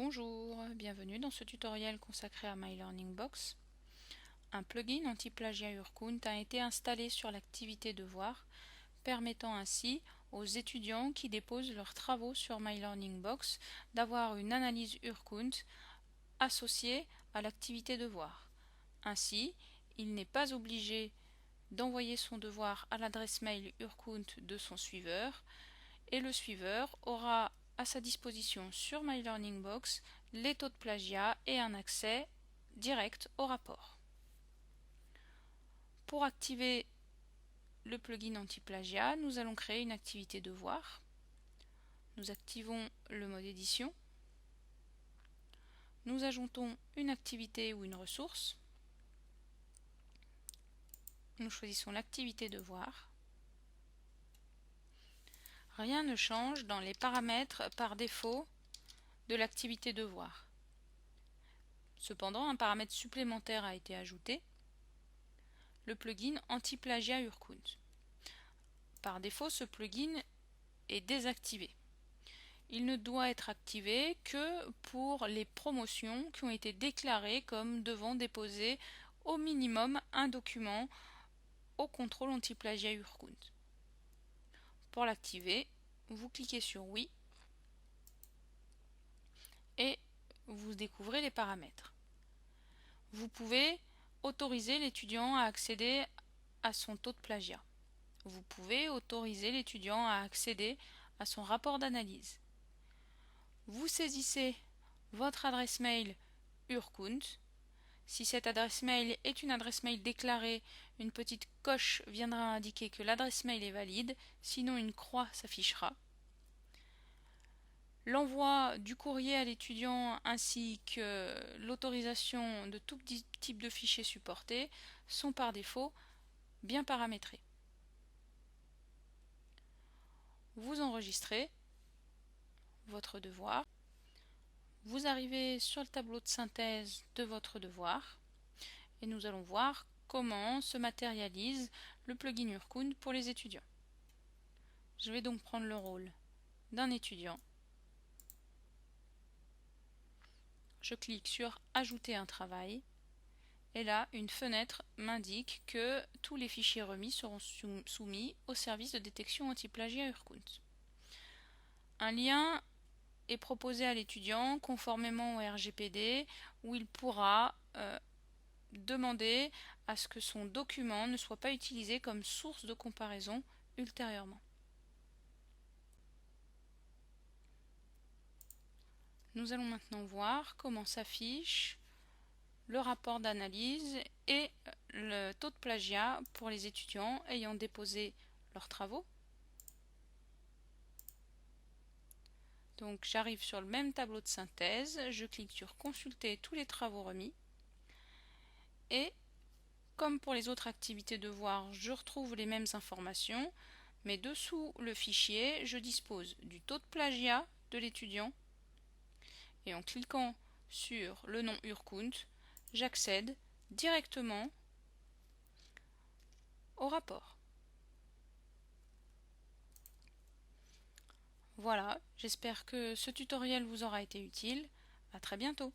Bonjour, bienvenue dans ce tutoriel consacré à My Learning Box. Un plugin anti-plagiat Urkunt a été installé sur l'activité devoir, permettant ainsi aux étudiants qui déposent leurs travaux sur My Learning Box d'avoir une analyse Urkunt associée à l'activité devoir. Ainsi, il n'est pas obligé d'envoyer son devoir à l'adresse mail Urkunt de son suiveur, et le suiveur aura à sa disposition sur My Learning Box les taux de plagiat et un accès direct au rapport. Pour activer le plugin anti-plagiat, nous allons créer une activité devoir. Nous activons le mode édition. Nous ajoutons une activité ou une ressource. Nous choisissons l'activité devoir. Rien ne change dans les paramètres par défaut de l'activité devoir. Cependant, un paramètre supplémentaire a été ajouté, le plugin anti-plagiat Urkunt. Par défaut, ce plugin est désactivé. Il ne doit être activé que pour les promotions qui ont été déclarées comme devant déposer au minimum un document au contrôle anti-plagiat Urkunt. Pour l'activer, vous cliquez sur oui et vous découvrez les paramètres. Vous pouvez autoriser l'étudiant à accéder à son taux de plagiat. Vous pouvez autoriser l'étudiant à accéder à son rapport d'analyse. Vous saisissez votre adresse mail Urkunt. Si cette adresse mail est une adresse mail déclarée, une petite coche viendra indiquer que l'adresse mail est valide, sinon une croix s'affichera. L'envoi du courrier à l'étudiant ainsi que l'autorisation de tout type de fichier supporté sont par défaut bien paramétrés. Vous enregistrez votre devoir. Vous arrivez sur le tableau de synthèse de votre devoir et nous allons voir comment se matérialise le plugin Urkunt pour les étudiants. Je vais donc prendre le rôle d'un étudiant. Je clique sur Ajouter un travail et là, une fenêtre m'indique que tous les fichiers remis seront soumis au service de détection anti-plagiat Urkunt. Un lien est proposé à l'étudiant conformément au RGPD où il pourra demander à ce que son document ne soit pas utilisé comme source de comparaison ultérieurement. Nous allons maintenant voir comment s'affiche le rapport d'analyse et le taux de plagiat pour les étudiants ayant déposé leurs travaux. Donc j'arrive sur le même tableau de synthèse, je clique sur Consulter tous les travaux remis et comme pour les autres activités devoirs, je retrouve les mêmes informations, mais dessous le fichier, je dispose du taux de plagiat de l'étudiant et en cliquant sur le nom Urkunt, j'accède directement au rapport. Voilà, j'espère que ce tutoriel vous aura été utile. À très bientôt.